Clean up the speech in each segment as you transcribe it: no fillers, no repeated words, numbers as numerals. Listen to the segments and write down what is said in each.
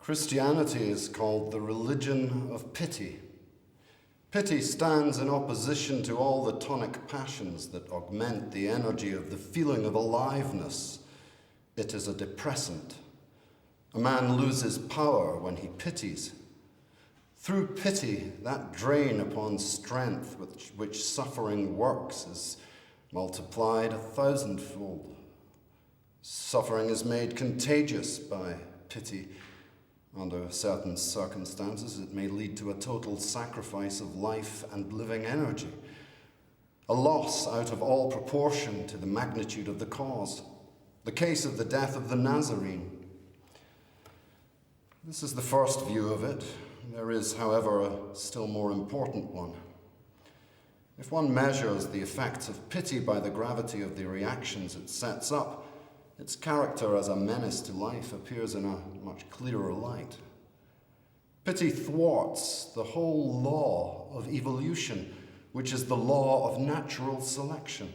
Christianity is called the religion of pity. Pity stands in opposition to all the tonic passions that augment the energy of the feeling of aliveness. It is a depressant. A man loses power when he pities. Through pity, that drain upon strength which suffering works is multiplied 1,000-fold. Suffering is made contagious by pity. Under certain circumstances, it may lead to a total sacrifice of life and living energy, a loss out of all proportion to the magnitude of the cause. The case of the death of the Nazarene. This is the first view of it. There is, however, a still more important one. If one measures the effects of pity by the gravity of the reactions it sets up, its character as a menace to life appears in a much clearer light. Pity thwarts the whole law of evolution, which is the law of natural selection.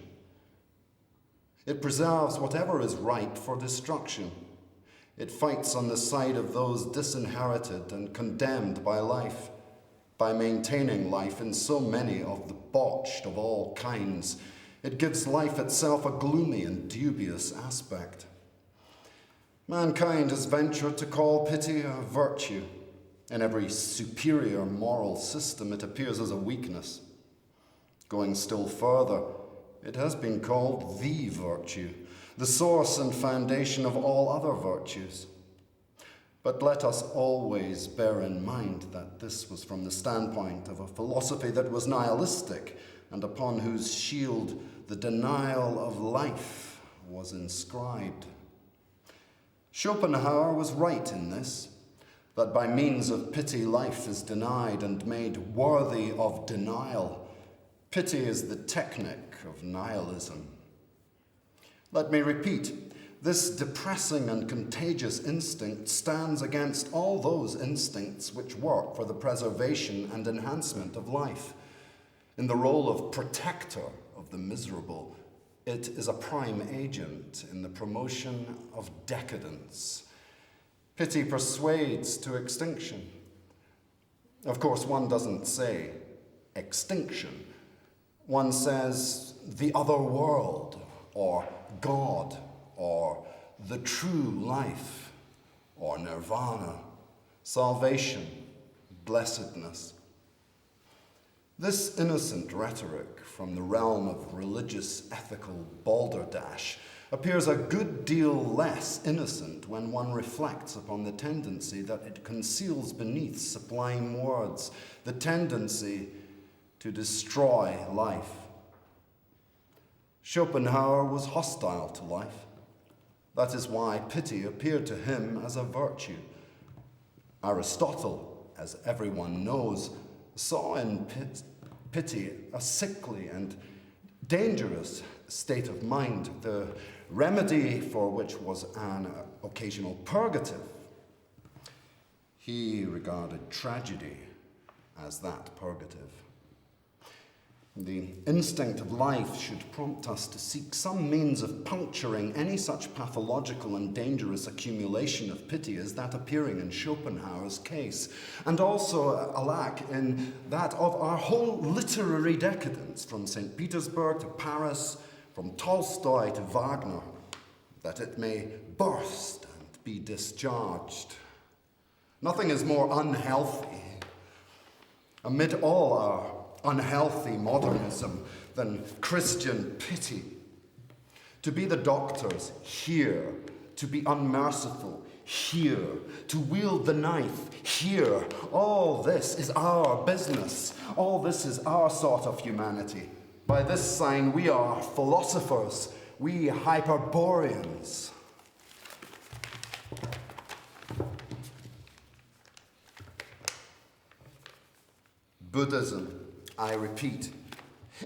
It preserves whatever is ripe for destruction. It fights on the side of those disinherited and condemned by life, by maintaining life in so many of the botched of all kinds. It gives life itself a gloomy and dubious aspect. Mankind has ventured to call pity a virtue. In every superior moral system, it appears as a weakness. Going still further, it has been called the virtue, the source and foundation of all other virtues. But let us always bear in mind that this was from the standpoint of a philosophy that was nihilistic, and upon whose shield the denial of life was inscribed. Schopenhauer was right in this, that by means of pity life is denied and made worthy of denial. Pity is the technique of nihilism. Let me repeat, this depressing and contagious instinct stands against all those instincts which work for the preservation and enhancement of life. In the role of protector of the miserable, it is a prime agent in the promotion of decadence. Pity persuades to extinction. Of course, one doesn't say extinction. One says the other world, or God, or the true life, or nirvana, salvation, blessedness. This innocent rhetoric from the realm of religious ethical balderdash appears a good deal less innocent when one reflects upon the tendency that it conceals beneath sublime words, the tendency to destroy life. Schopenhauer was hostile to life. That is why pity appeared to him as a virtue. Aristotle, as everyone knows, saw in pity a sickly and dangerous state of mind, the remedy for which was an occasional purgative. He regarded tragedy as that purgative. The instinct of life should prompt us to seek some means of puncturing any such pathological and dangerous accumulation of pity as that appearing in Schopenhauer's case, and also, alack, in that of our whole literary decadence, from St. Petersburg to Paris, from Tolstoy to Wagner, that it may burst and be discharged. Nothing is more unhealthy amid all our unhealthy modernism than Christian pity. To be the doctors here, to be unmerciful here, to wield the knife here, all this is our business. All this is our sort of humanity. By this sign we are philosophers, we Hyperboreans. Buddhism, I repeat,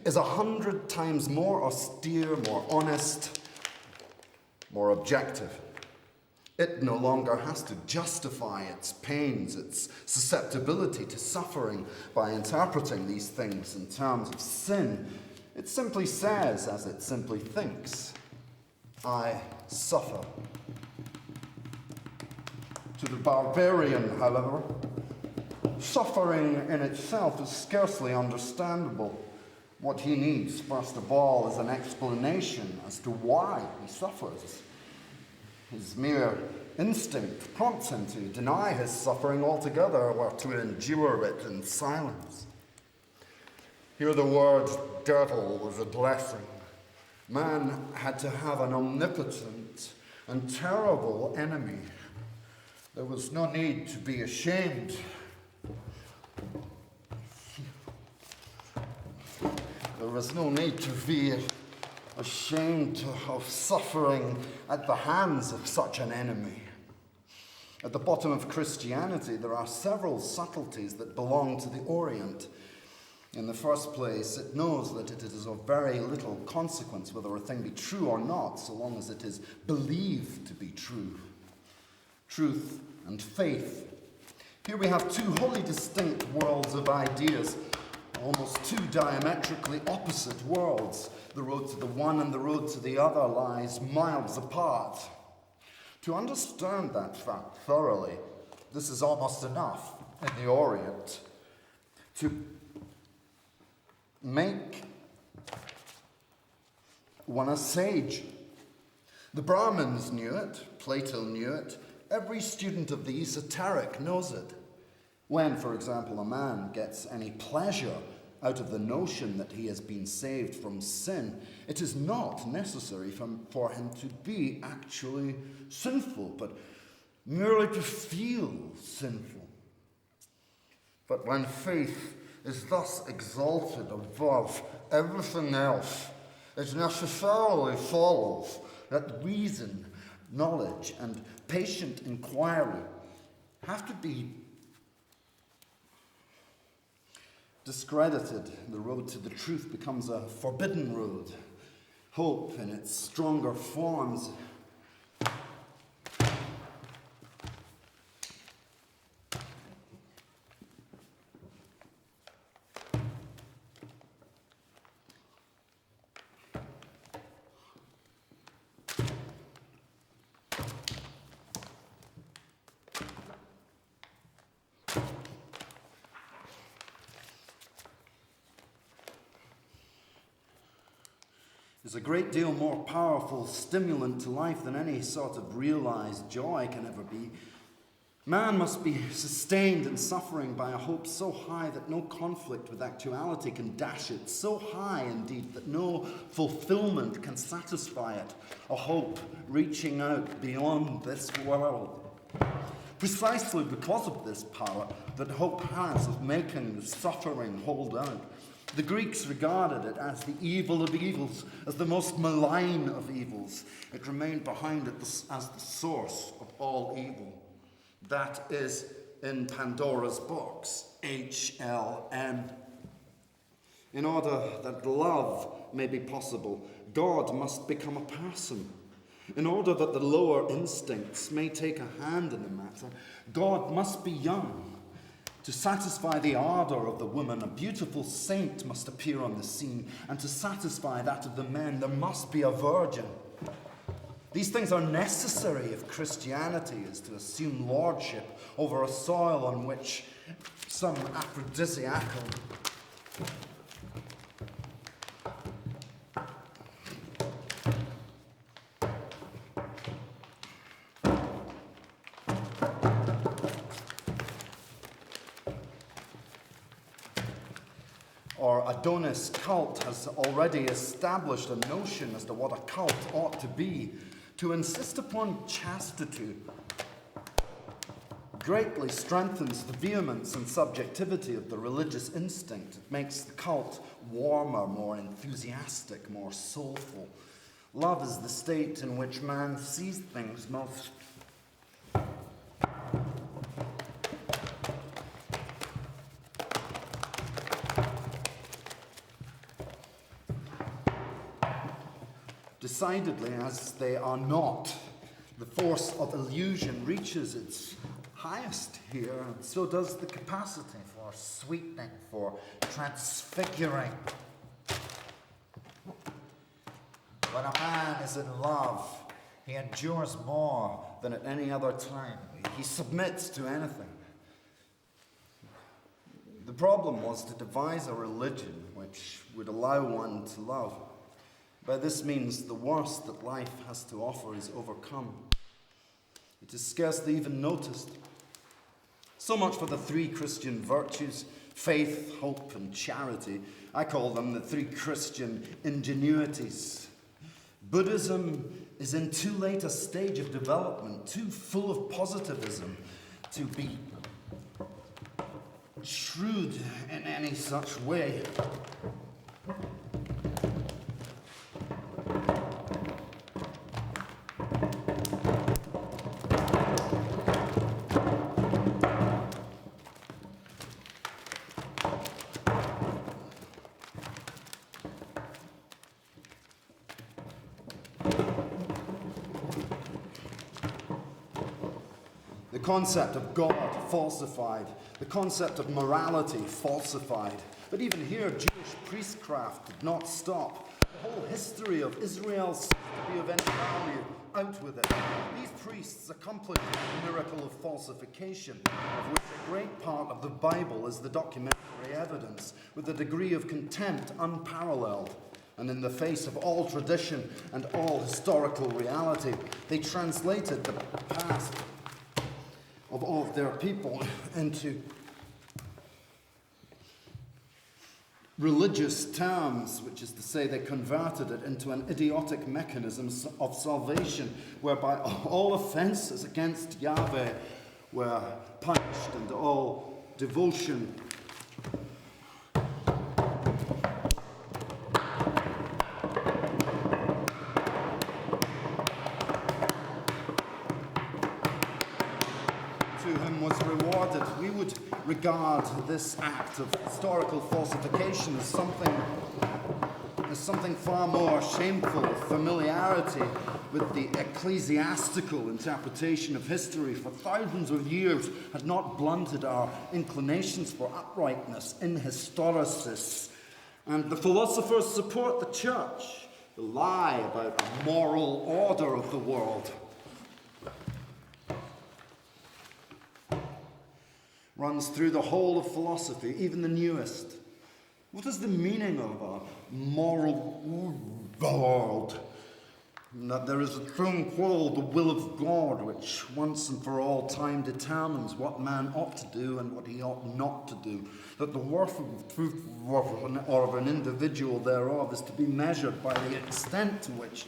is 100 times more austere, more honest, more objective. It no longer has to justify its pains, its susceptibility to suffering by interpreting these things in terms of sin. It simply says, as it simply thinks, I suffer. To the barbarian, however, suffering in itself is scarcely understandable. What he needs, first of all, is an explanation as to why he suffers. His mere instinct prompts him to deny his suffering altogether or to endure it in silence. Here the word devil was a blessing. Man had to have an omnipotent and terrible enemy. There was no need to be ashamed. There was no need to be ashamed of suffering at the hands of such an enemy. At the bottom of Christianity, there are several subtleties that belong to the Orient. In the first place, it knows that it is of very little consequence whether a thing be true or not, so long as it is believed to be true. Truth and faith. Here we have two wholly distinct worlds of ideas, almost two diametrically opposite worlds. The road to the one and the road to the other lies miles apart. To understand that fact thoroughly, this is almost enough in the Orient to make one a sage. The Brahmins knew it, Plato knew it, every student of the esoteric knows it. When, for example, a man gets any pleasure out of the notion that he has been saved from sin, it is not necessary for him to be actually sinful, but merely to feel sinful. But when faith is thus exalted above everything else, it necessarily follows that reason, knowledge, and patient inquiry have to be discredited. The road to the truth becomes a forbidden road. Hope in its stronger forms is a great deal more powerful stimulant to life than any sort of realized joy can ever be. Man must be sustained in suffering by a hope so high that no conflict with actuality can dash it, so high indeed that no fulfillment can satisfy it, a hope reaching out beyond this world. Precisely because of this power that hope has of making the suffering hold out, the Greeks regarded it as the evil of evils, as the most malign of evils. It remained behind it as the source of all evil. That is in Pandora's box, HLN. In order that love may be possible, God must become a person. In order that the lower instincts may take a hand in the matter, God must be young. To satisfy the ardor of the woman, a beautiful saint must appear on the scene, and to satisfy that of the men, there must be a virgin. These things are necessary if Christianity is to assume lordship over a soil on which some aphrodisiacal or Adonis cult has already established a notion as to what a cult ought to be. To insist upon chastity greatly strengthens the vehemence and subjectivity of the religious instinct. It makes the cult warmer, more enthusiastic, more soulful. Love is the state in which man sees things most decidedly as they are not. The force of illusion reaches its highest here, and so does the capacity for sweetening, for transfiguring. When a man is in love, he endures more than at any other time. He submits to anything. The problem was to devise a religion which would allow one to love. By this means, the worst that life has to offer is overcome. It is scarcely even noticed. So much for the three Christian virtues: faith, hope, and charity. I call them the three Christian ingenuities. Buddhism is in too late a stage of development, too full of positivism, to be shrewd in any such way. The concept of God falsified, the concept of morality falsified. But even here, Jewish priestcraft did not stop. The whole history of Israel seems to be of any value. Out with it. These priests accomplished the miracle of falsification, of which a great part of the Bible is the documentary evidence, with a degree of contempt unparalleled. And in the face of all tradition and all historical reality, they translated the past of all of their people into religious terms, which is to say they converted it into an idiotic mechanism of salvation, whereby all offenses against Yahweh were punished and all devotion was rewarded. We would regard this act of historical falsification as something far more shameful. Familiarity with the ecclesiastical interpretation of history for thousands of years had not blunted our inclinations for uprightness in historicis. And the philosophers support the church, the lie about a moral order of the world. Runs through the whole of philosophy, even the newest. What is the meaning of a moral world? That there is a thing called the will of God, which once and for all time determines what man ought to do and what he ought not to do. That the worth of truth or of an individual thereof is to be measured by the extent to which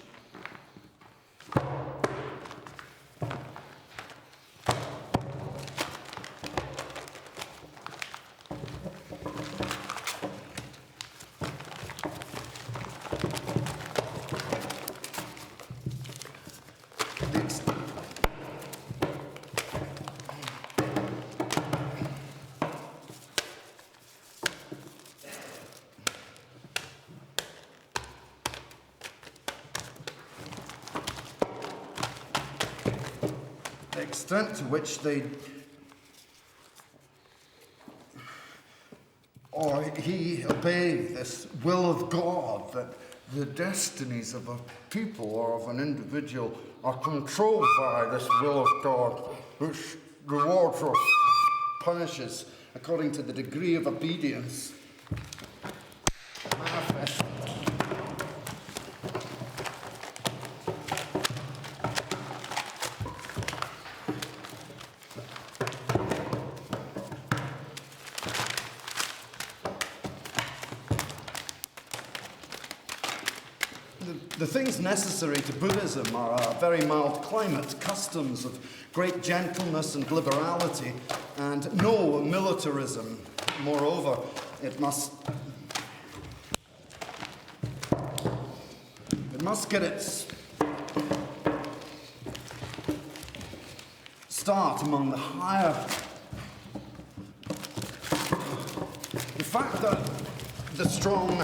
extent to which they or he obey this will of God, that the destinies of a people or of an individual are controlled by this will of God, which rewards or punishes according to the degree of obedience manifest. The things necessary to Buddhism are a very mild climate, customs of great gentleness and liberality, and no militarism. Moreover, it must get its start among the higher. The fact that the strong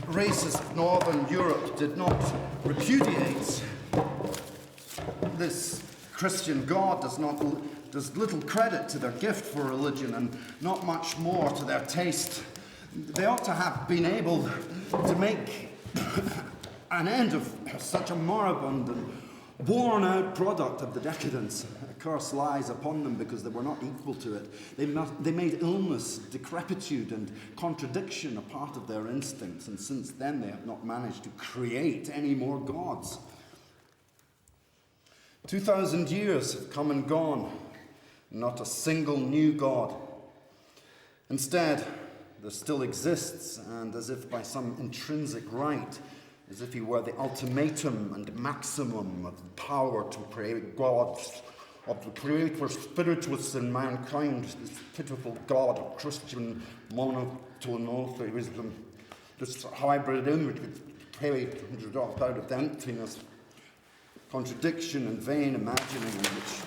races of Northern Europe did not repudiate this Christian God does little credit to their gift for religion and not much more to their taste. They ought to have been able to make an end of such a moribund and worn out product of the decadence. A curse lies upon them because they were not equal to it. They made illness, decrepitude, and contradiction a part of their instincts, and since then they have not managed to create any more gods. 2,000 years have come and gone, not a single new god. Instead, there still exists, and as if by some intrinsic right, as if he were the ultimatum and maximum of the power to create gods, of the creator spiritualists in mankind, this pitiful god of Christian monotheism, this hybrid image which created out of emptiness, contradiction and vain imagining, in which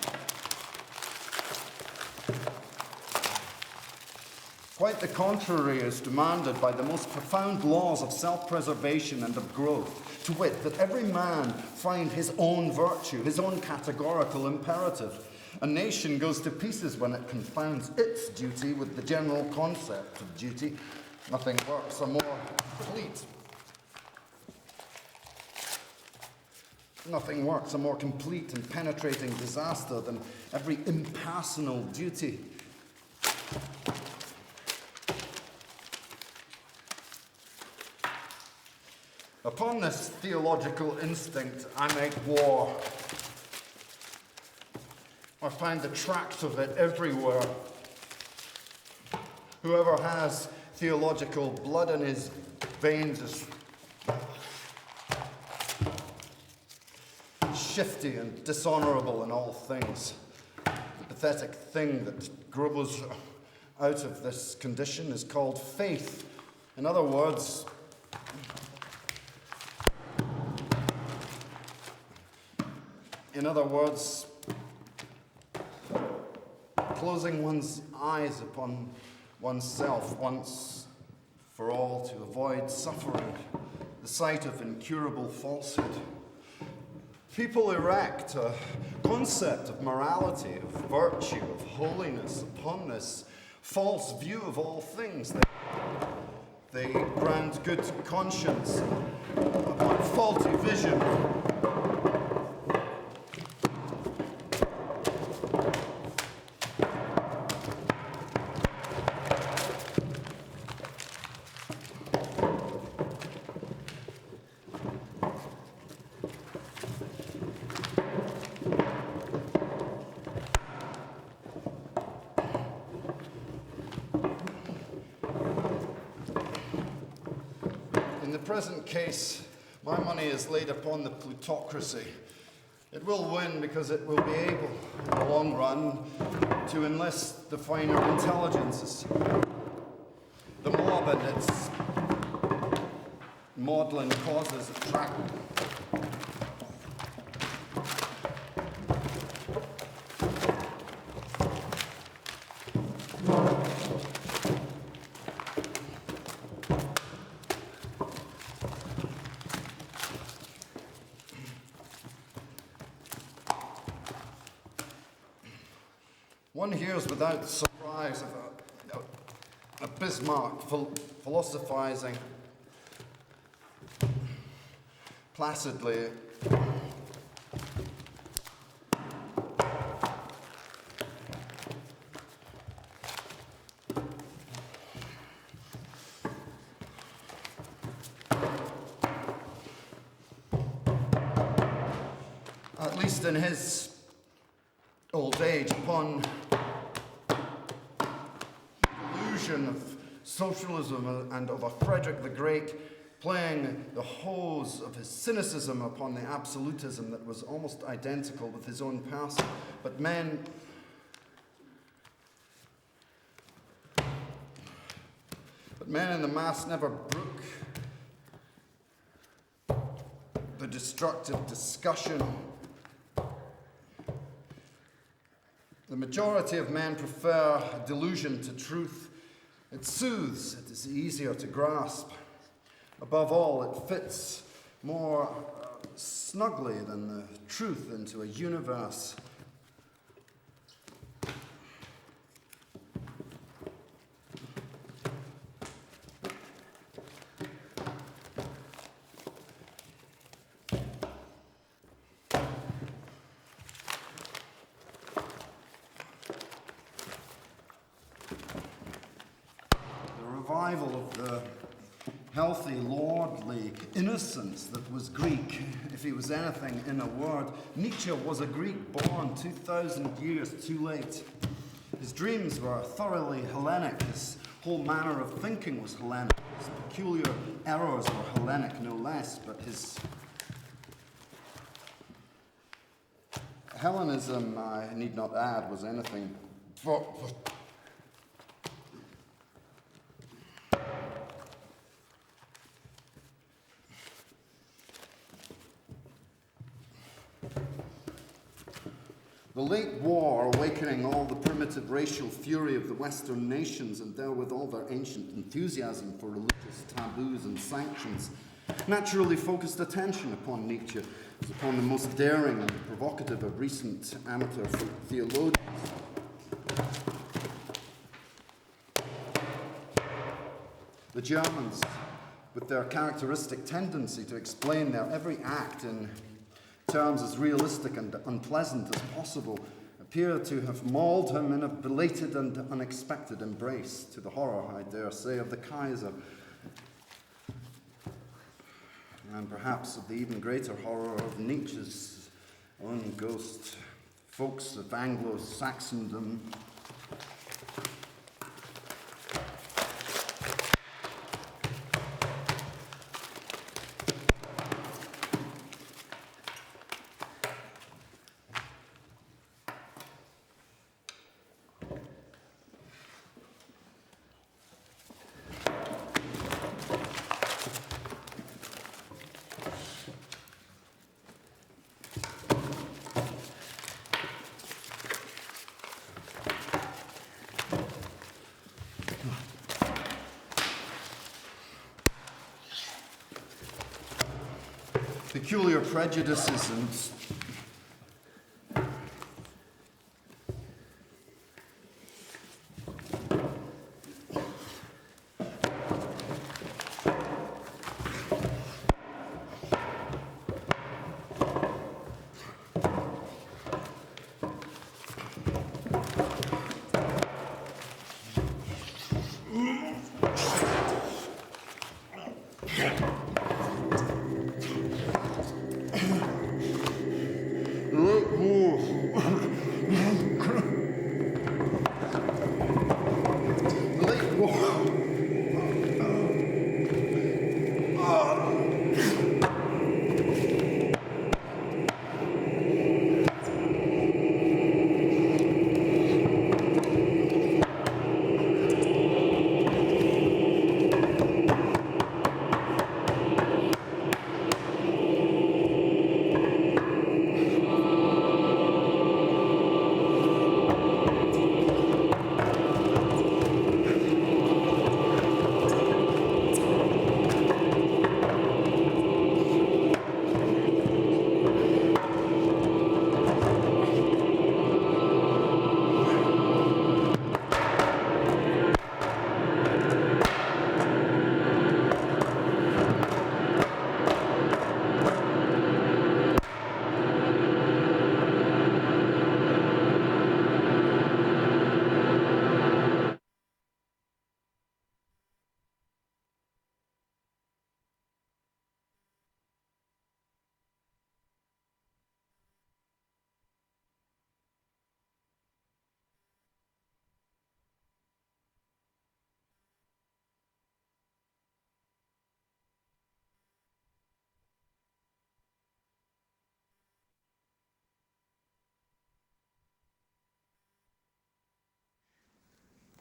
quite the contrary is demanded by the most profound laws of self-preservation and of growth, to wit, that every man find his own virtue, his own categorical imperative. A nation goes to pieces when it confounds its duty with the general concept of duty. Nothing works a more complete. Nothing works a more complete and penetrating disaster than every impersonal duty. Upon this theological instinct, I make war. I find the tracks of it everywhere. Whoever has theological blood in his veins is shifty and dishonorable in all things. The pathetic thing that grows out of this condition is called faith. In other words, closing one's eyes upon oneself once for all to avoid suffering, the sight of incurable falsehood. People erect a concept of morality, of virtue, of holiness upon this false view of all things. They ground good conscience upon faulty vision. In the present case, my money is laid upon the plutocracy. It will win because it will be able, in the long run, to enlist the finer intelligences. The mob and its maudlin causes attract. One hears without surprise of a Bismarck philosophizing placidly. At least in his old age, upon of socialism and of a Frederick the Great playing the hose of his cynicism upon the absolutism that was almost identical with his own person. But men in the mass never brook the destructive discussion. The majority of men prefer delusion to truth. It soothes, it is easier to grasp. Above all, it fits more snugly than the truth into a universe. revival of the healthy, lordly innocence that was Greek, if he was anything in a word. Nietzsche was a Greek born 2,000 years too late. His dreams were thoroughly Hellenic. His whole manner of thinking was Hellenic. His peculiar errors were Hellenic, no less, but his Hellenism, I need not add, was anything but the late war, awakening all the primitive racial fury of the Western nations and therewith all their ancient enthusiasm for religious taboos and sanctions, naturally focused attention upon Nietzsche as upon the most daring and provocative of recent amateur theologians. The Germans, with their characteristic tendency to explain their every act in terms as realistic and unpleasant as possible, appear to have mauled him in a belated and unexpected embrace, to the horror, I dare say, of the Kaiser, and perhaps of the even greater horror of Nietzsche's own ghost, folks of Anglo-Saxondom. Peculiar prejudices and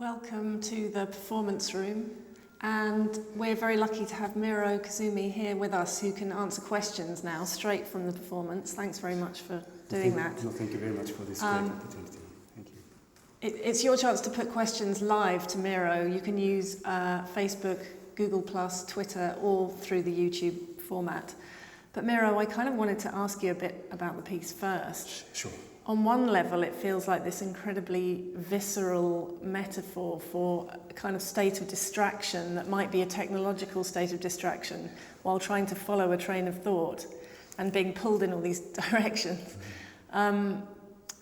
Welcome to the performance room, and we're very lucky to have Meiro Koizumi here with us, who can answer questions now straight from the performance. Thanks very much for doing that. No, thank you very much for this great opportunity. Thank you. It's your chance to put questions live to Meiro. You can use Facebook, Google+, Twitter, all through the YouTube format. But Meiro, I kind of wanted to ask you a bit about the piece first. Sure. On one level, it feels like this incredibly visceral metaphor for a kind of state of distraction that might be a technological state of distraction while trying to follow a train of thought and being pulled in all these directions. And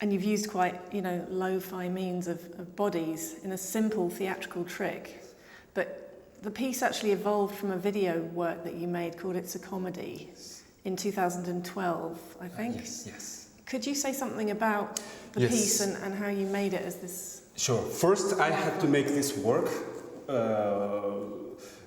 you've used quite, lo-fi means of bodies in a simple theatrical trick. But the piece actually evolved from a video work that you made called It's a Comedy in 2012, I think. Yes. Could you say something about the piece and how you made it as this? Sure. First, I had to make this work.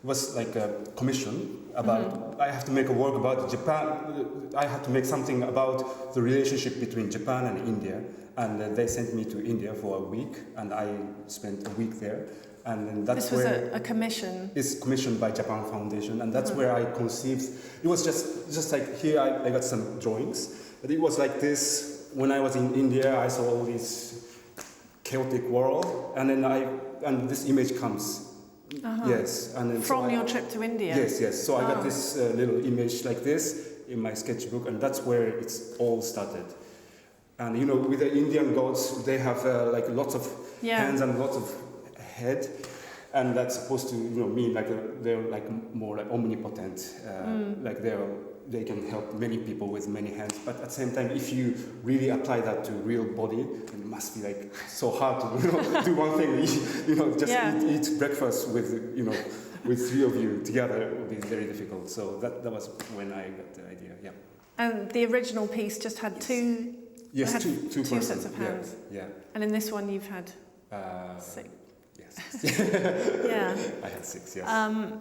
Was like a commission about. I have to make a work about Japan. I had to make something about the relationship between Japan and India, and they sent me to India for a week, and I spent a week there. And then that's this was where a commission. It's commissioned by Japan Foundation, and that's where I conceived. It was just like here. I got some drawings, but it was like this. When I was in India, I saw all this chaotic world, and then this image comes. Yes, and then from your trip to India. Yes. So I got this little image like this in my sketchbook, and that's where it's all started. And you know, with the Indian gods, they have like lots of hands and lots of head, and that's supposed to mean like they're like more like omnipotent, like they can help many people with many hands. But at the same time, if you really apply that to real body, it must be like so hard to do one thing. Eat breakfast with with three of you together. It would be very difficult. So that was when I got the idea. Yeah. And the original piece just had two. Yes, two sets of hands. Yeah. And in this one, you've had 6. Yes. Yeah. I had 6. Yes.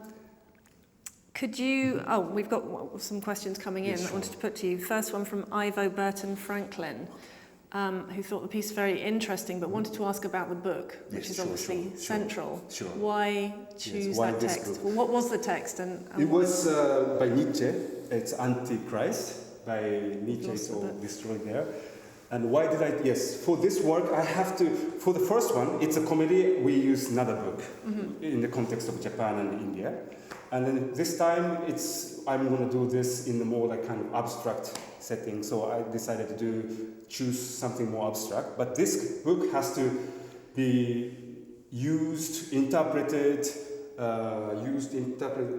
Could you? Oh, we've got some questions coming in that I wanted to put to you. First one from Ivo Burton Franklin, who thought the piece very interesting, but wanted to ask about the book, which is obviously central. Sure. Why choose that text? Well, what was the text? And it was by Nietzsche. It's Antichrist by Nietzsche. It's all destroyed there. And why did I? Yes, for this work, I have to. For the first one, it's a comedy. We use another book in the context of Japan and India. And then this time, I'm going to do this in a more like kind of abstract setting. So I decided to choose something more abstract. But this book has to be interpreted,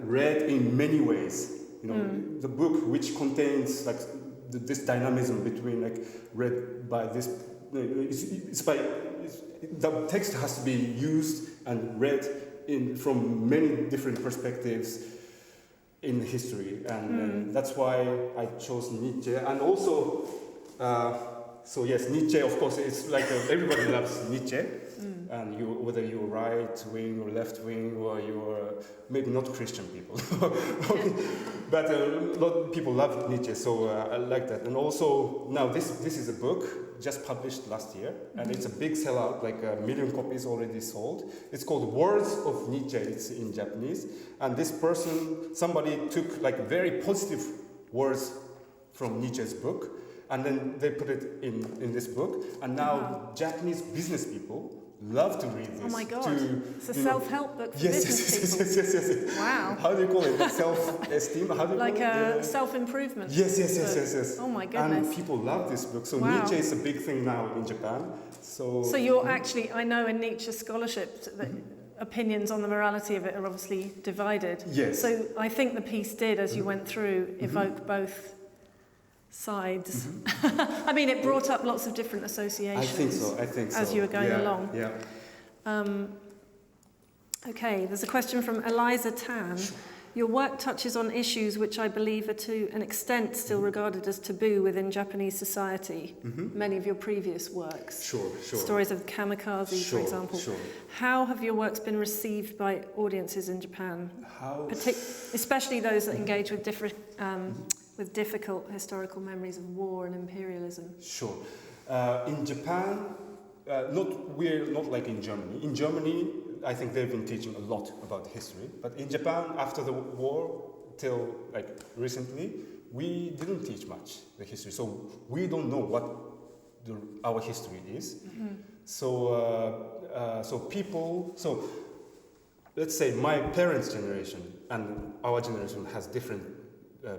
read in many ways. The book which contains like this dynamism between like read by this. The text has to be used and read from many different perspectives in history, and that's why I chose Nietzsche. And also, Nietzsche, of course, it's like everybody loves Nietzsche, and whether you're right wing or left wing, or you're maybe not Christian people, but a lot of people love Nietzsche, so I like that. And also now this is a book just published last year, and it's a big sellout, like 1 million copies already sold. It's called Words of Nietzsche, it's in Japanese, and somebody took like very positive words from Nietzsche's book, and then they put it in this book, and now Japanese business people love to read this. Oh my God, it's a self-help book for business people. Yes. Wow. How do you call it? Self-esteem? How do you like call it? Self-improvement. Yes. Oh my goodness. And people love this book. So Nietzsche is a big thing now in Japan. So you're actually, I know in Nietzsche scholarship that opinions on the morality of it are obviously divided. Yes. So I think the piece did, as you went through, evoke both sides. I mean, it brought up lots of different associations. I think so. As you were going along. Yeah. Okay, there's a question from Eliza Tan. Your work touches on issues which I believe are to an extent still regarded as taboo within Japanese society. Many of your previous works. Sure. Stories of kamikaze, for example. Sure. How have your works been received by audiences in Japan? Especially those that engage with difficult historical memories of war and imperialism. Sure. In Japan, we're not like in Germany. In Germany, I think they've been teaching a lot about history. But in Japan, after the war till like recently, we didn't teach much the history. So we don't know what our history is. So let's say my parents' generation and our generation has different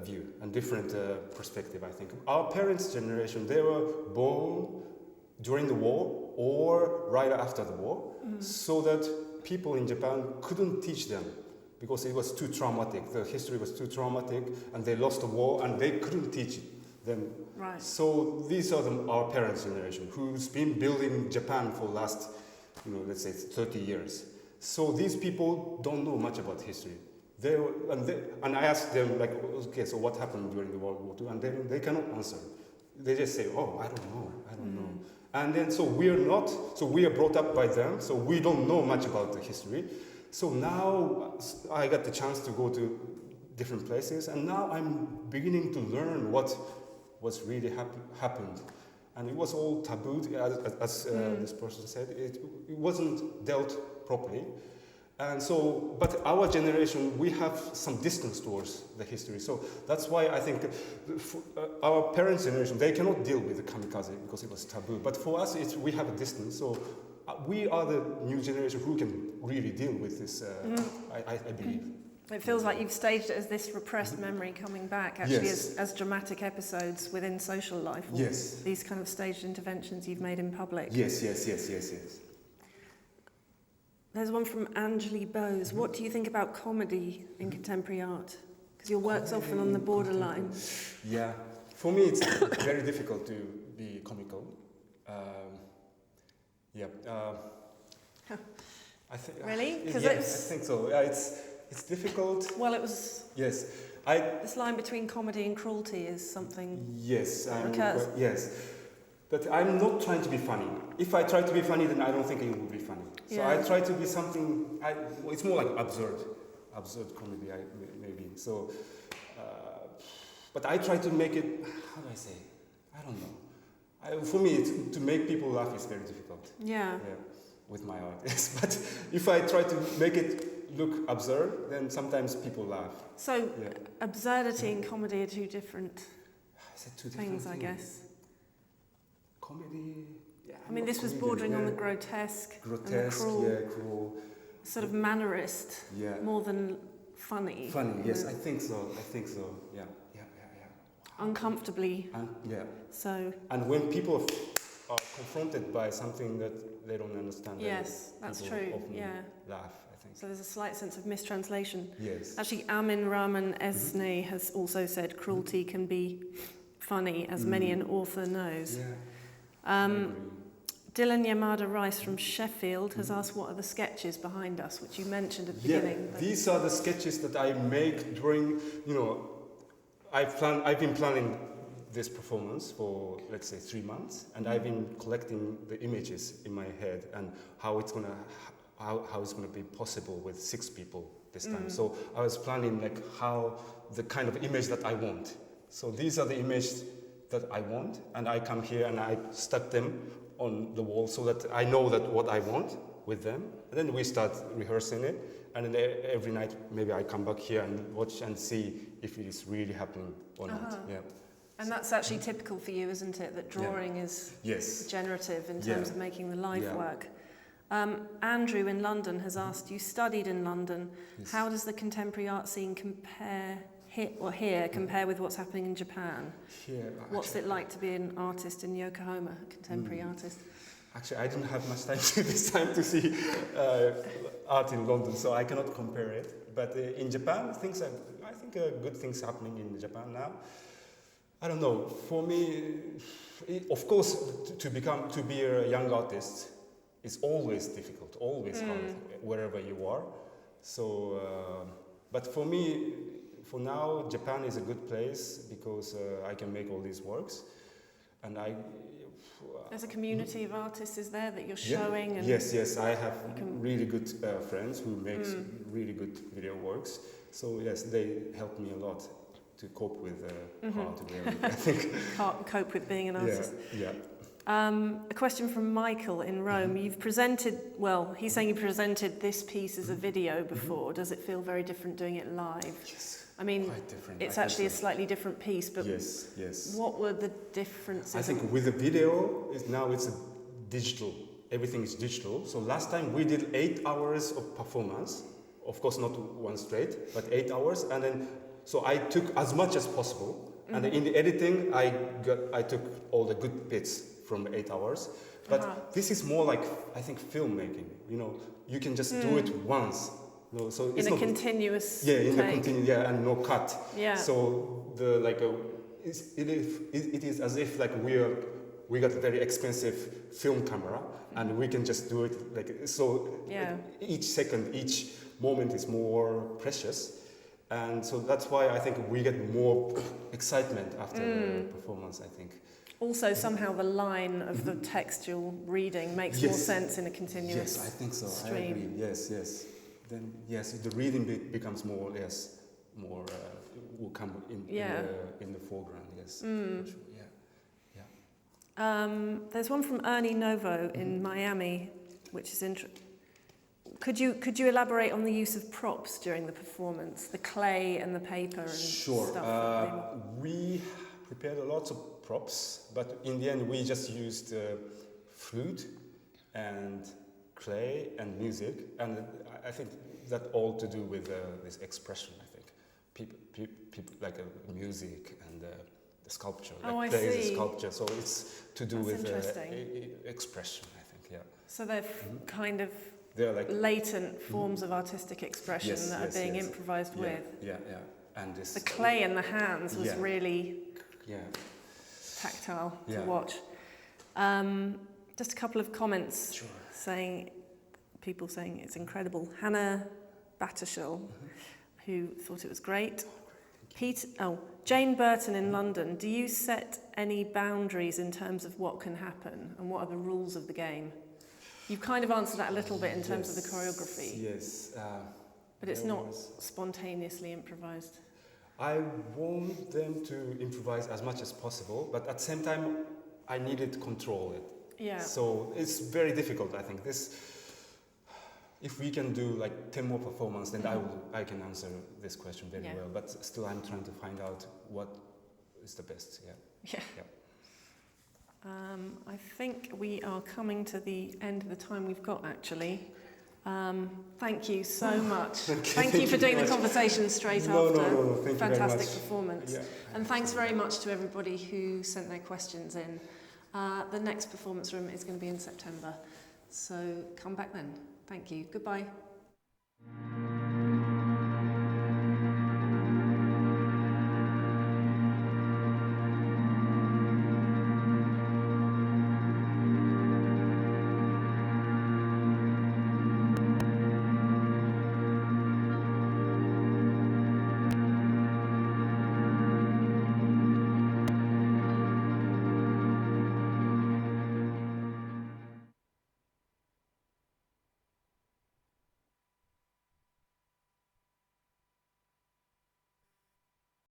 view and different perspective, I think. Our parents' generation, they were born during the war or right after the war, so that people in Japan couldn't teach them because it was too traumatic. The history was too traumatic, and they lost the war, and they couldn't teach them. Right. So these are our parents' generation, who's been building Japan for the last, let's say 30 years. So these people don't know much about history. And I asked them, like, okay, so what happened during the World War II? And they cannot answer. They just say, oh, I don't know. And then, so we are brought up by them, so we don't know much about the history. So now I got the chance to go to different places, and now I'm beginning to learn what's really happened. And it was all tabooed, as this person said. It wasn't dealt properly. And so, but our generation, we have some distance towards the history. So that's why I think our parents' generation, they cannot deal with the kamikaze because it was taboo. But for us, we have a distance. So we are the new generation who can really deal with this, I believe. It feels like you've staged it as this repressed memory coming back, actually, as dramatic episodes within social life. Yes. These kind of staged interventions you've made in public. Yes. There's one from Angeli Bose. What do you think about comedy in contemporary art? Because your work's often on the borderline. Yeah, for me it's very difficult to be comical. I think. Really? I think so. Yeah, it's difficult. Well, it was. Yes, This line between comedy and cruelty is something. Yes, occurs. Yes, but I'm not trying to be funny. If I try to be funny, then I don't think it will be funny. So I try to be something. It's more like absurd comedy, maybe. So, but I try to make it. How do I say? I don't know. For me, to make people laugh is very difficult. Yeah. With my art, yes. But if I try to make it look absurd, then sometimes people laugh. So, absurdity and comedy are two different things, I guess. Comedy. Yeah, I mean, this was bordering on the grotesque and the cruel. Sort of mannerist, more than funny. Funny, yes, I think so. Yeah. Uncomfortably. So. And when people are confronted by something that they don't understand, yes, that's true. Laugh, I think. So there's a slight sense of mistranslation. Yes. Actually, Amin Rahman Esne has also said cruelty can be funny, as many an author knows. Dylan Yamada Rice from Sheffield has asked what are the sketches behind us, which you mentioned at the beginning. These are the sketches that I make during, I've been planning this performance for, let's say, 3 months, and I've been collecting the images in my head and how it's gonna be possible with 6 people this time. So I was planning like how the kind of image that I want. So these are the images that I want, and I come here and I stuck them on the wall so that I know that what I want with them. And then we start rehearsing it, and then every night maybe I come back here and watch and see if it is really happening or not. Yeah. And that's actually typical for you, isn't it? That drawing is generative in terms of making the life work. Andrew in London has asked, you studied in London. Yes. How does the contemporary art scene compare with what's happening in Japan? What's it like to be an artist in Yokohama, a contemporary artist? Actually, I didn't have much time this time to see art in London, so I cannot compare it. But in Japan, I think good things happening in Japan now. I don't know. For me, of course, to be a young artist is always difficult, always hard, wherever you are. So, but for me, for now, Japan is a good place because I can make all these works, and there's a community of artists, is there, that you're showing? And yes, I have really good friends who makes really good video works. So yes, they help me a lot to cope with art, I think. Cope with being an artist. Yeah. A question from Michael in Rome. You've presented, he's saying you presented this piece as a video before. Does it feel very different doing it live? Yes. I mean, it's actually a slightly different piece, but yes. What were the differences? I think with the video, now it's digital. Everything is digital. So last time we did 8 hours of performance. Of course, not one straight, but 8 hours. And then, so I took as much as possible. And then in the editing, I took all the good bits from 8 hours. But this is more like, I think, filmmaking. You can just do it once. No, so it's in a continuous and no cut. Yeah. So it is as if like we are we got a very expensive film camera, and we can just do it like so. Yeah. Like, each second, each moment is more precious, and so that's why I think we get more excitement after the performance. I think. Also, somehow the line of the textual reading makes more sense in a continuous Yes, I think so. stream. I agree. Yes, yes. Then yes, the reading bit becomes more will come in the foreground. Yes. For sure. Yeah. There's one from Ernie Novo in Miami, which is interesting. Could you elaborate on the use of props during the performance, the clay and the paper and stuff? We prepared a lot of props, but in the end we just used flute and clay and music, and I think that all to do with this expression. I think people like music and the sculpture. I clay see. is a sculpture, so it's to do with interesting. expression. I think, yeah. So they're kind of They're like latent forms of artistic expression that are being improvised with. Yeah, yeah. And this The clay in the hands was really tactile to watch. Just a couple of comments people saying it's incredible. Hannah Battershall, who thought it was great. Jane Burton in London, do you set any boundaries in terms of what can happen and what are the rules of the game? You've kind of answered that a little bit in terms of the choreography. Yes. But it's not spontaneously improvised. I want them to improvise as much as possible, but at the same time, I needed to control it. Yeah. So it's very difficult, I think. If we can do like 10 more performances, then I can answer this question very well. But still, I'm trying to find out what is the best. Yeah. I think we are coming to the end of the time we've got, actually. Thank you so much. Thank you for doing the conversation straight after. No. Thank Fantastic you very much. performance. Yeah. And thanks very much to everybody who sent their questions in. The next performance room is going to be in September, so come back then. Thank you. Goodbye.